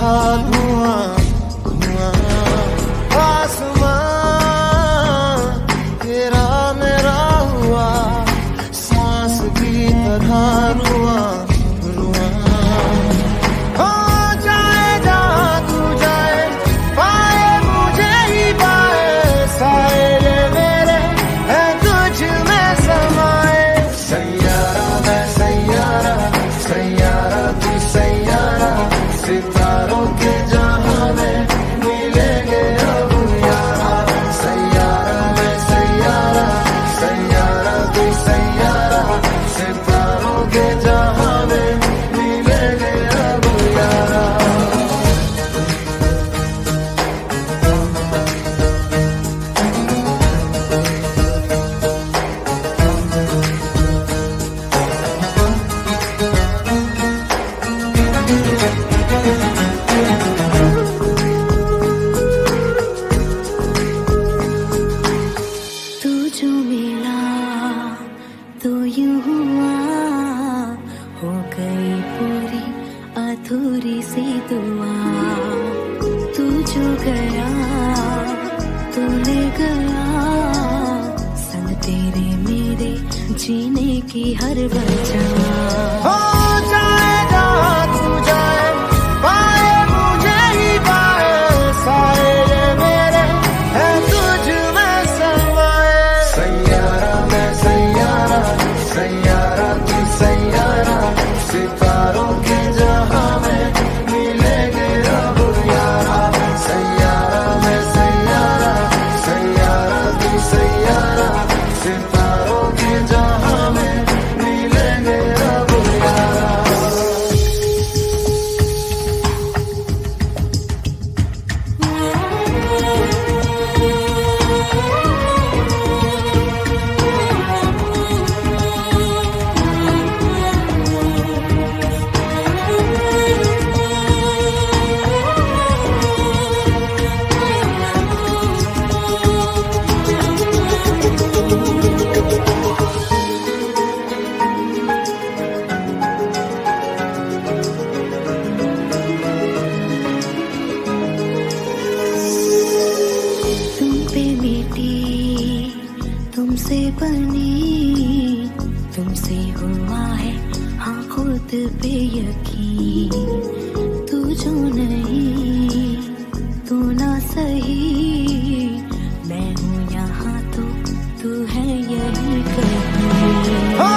रहा धुआं धुआं, आसमां तेरा मेरा हुआ, सांस की तरह रुआ रुआ। हो जाए जहाँ तू जाए, पाए मुझे ही पाए, साए ये मेरे है तुझ में समाए। सैयारा मैं सैयारा, सैयारा तू सैयारा, सितारों के जहां में मिलेंगे अब यारा। सैयारा मैं सैयारा, सैयारा तू सैयारा, सितारों के जहां में मिलेंगे अब यारा। तू जो मिला तो यूं हुआ, हो गई पूरी अधूरी सी दुआ। तू जो गया तो ले गया, संग तेरे मेरे जीने की हर वजह। हो जाए जहाँ तू जाए, पाए मुझे ही पाए, साए ये मेरे है तुझ में समाए। सैयारा मैं सैयारा, सैयारा तू सैयारा, सितारों के जहां में मिलेंगे अब यारा। सैयारा मैं सैयारा, सैयारा तू सैयारा, सितारों के जहां में मिलेंगे अब यारा। तुम पे मिटी, तुमसे बनी, तुमसे हुआ है हाँ खुद पे यकीन। तू जो नहीं तू ना सही, मैं हूँ यहाँ तो तू है यही कहीं। हो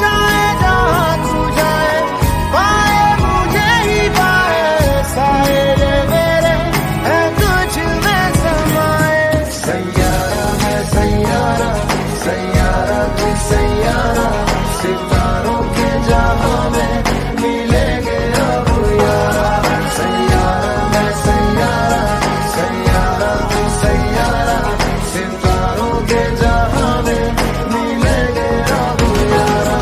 जाए जहाँ तू जाए, पाए मुझे ही पाए, साए ये मेरे है तुझ में समाए। सैयारा मैं सैयारा, सैयारा तू सैयारा, सितारों के जहां में मिलेंगे अब यारा। सैयारा मैं सैयारा, सैयारा तू सैयारा, सितारों के जहां में मिलेंगे अब यारा।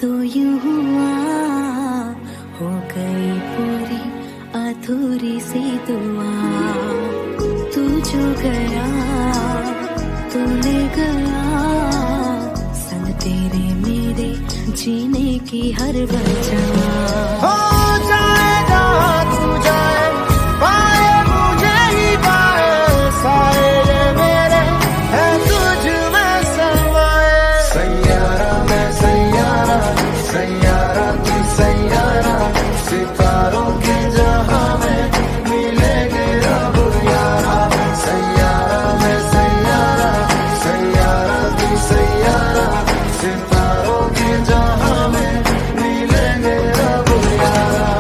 तो यूं हुआ, हो गई पूरी अधूरी सी दुआ। तू जो गया तो ले गया, संग तेरे मेरे जीने की हर वजह। हो जाए जहाँ तू जाए, पाए मुझे ही पाए, साए ये मेरे है तुझ में समाए। सैयारा मैं सैयारा, सैयारा तू सैयारा, सितारों के जहां में मिलेंगे अब यारा। सैयारा मैं सैयारा, सैयारा तू सैयारा, सितारों के जहां में मिलेंगे अब यारा।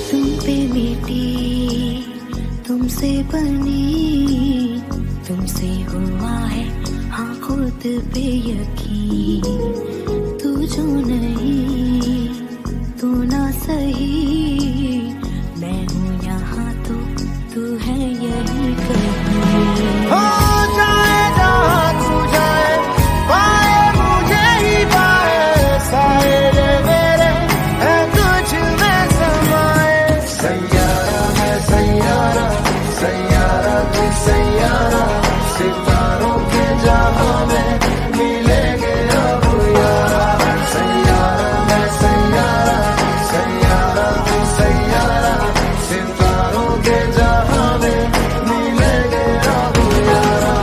तुम पे मिटी, तुमसे बनी, तुमसे हुआ है हाँ खुद पे यकीन। तू जो नहीं, तू ना सही, मैं हूँ यहाँ तो तू है यही कहीं। हो जाए जहाँ तू जाए, पाए मुझे ही पाए, साए ये मेरे है तुझ में समाए। सैयारा मैं सैयारा, सैयारा तू सैयारा, सितारों के जहां में मिलेंगे अब यारा। सैयारा मैं सैयारा, सैयारा तू सैयारा, सितारों के जहां में मिलेंगे अब यारा।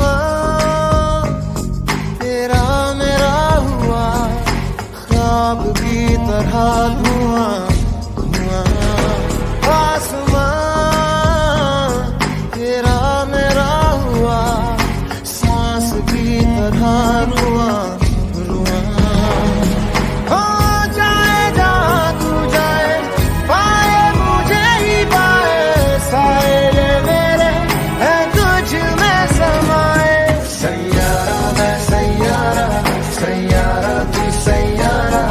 आसमां तेरा मेरा हुआ, ख्वाब की तरह धुआं धुआं। आसमां तेरा मेरा हुआ, सांस की तरह रुआं रुआं। हो जाए जहाँ तू जाए, पाए मुझे ही पाए, साए ये मेरे है तुझ में समाए। सैयारा मैं सैयारा, सैयारा तू सैयारा,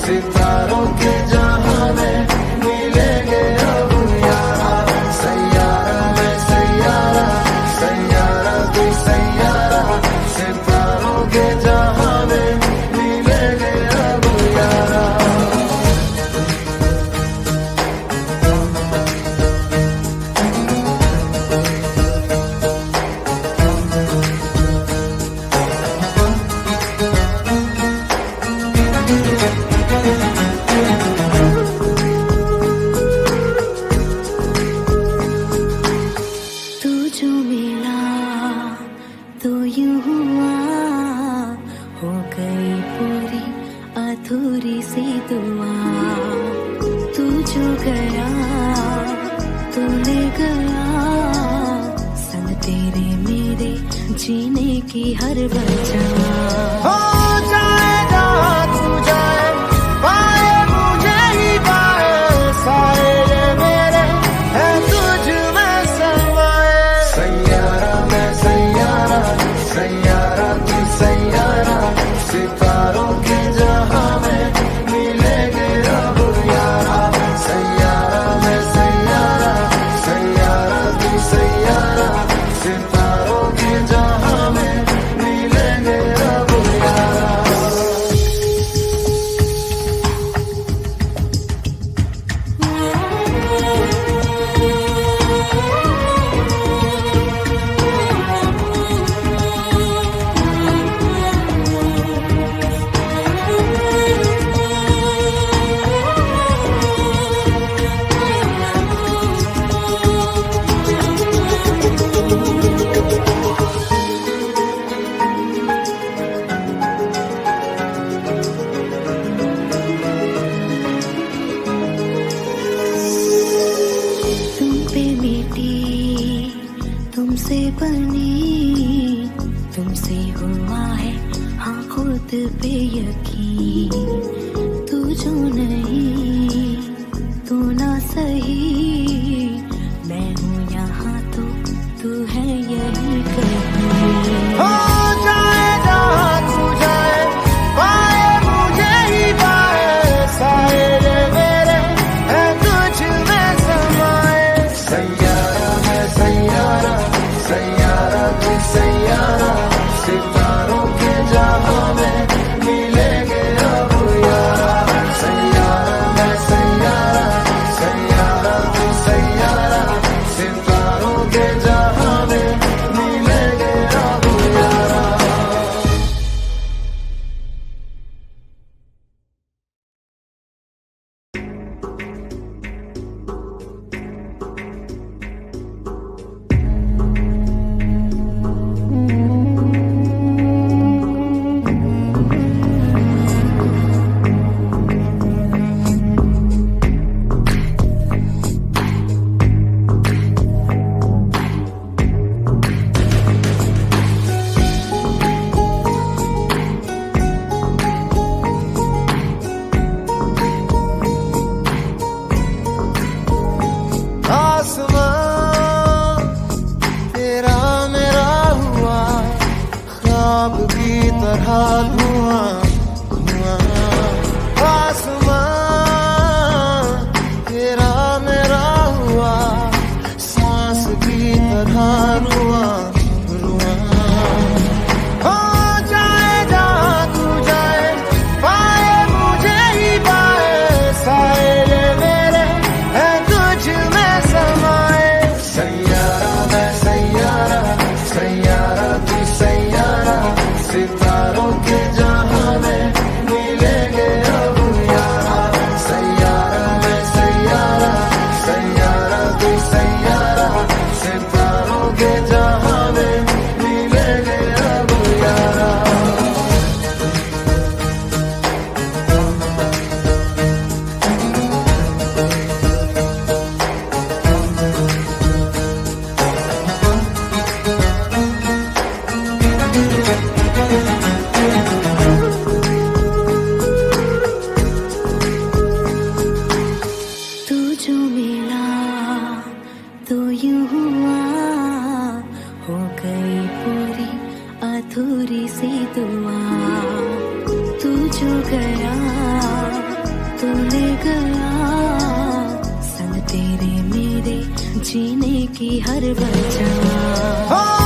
सितारों के जहां में मिलेंगे अब यारा। सैयारा मैं सैयारा, सैयारा तू सैयारा, सितारों के जहां में मिलेंगे अब यारा। तू जो मिला तो यूं हुआ, हो गई पूरी अधूरी सी दुआ। तू जो गया तो ले गया, संग तेरे मेरे जीने की हर वजह। हो जाए जहाँ तू जाए, पाए मुझे ही पाए, साए ये मेरे है तुझ में समाए। सैयारा मैं सैयारा, सैयारा तू सैयारा, सितारों के जहां में मिलेंगे अब यारा। सैयारा मैं सैयारा, सैयारा तू सैयारा, सितारों के जहां में मिलेंगे अब यारा। गया, तू ले गया संग तेरे मेरे जीने की हर वजह।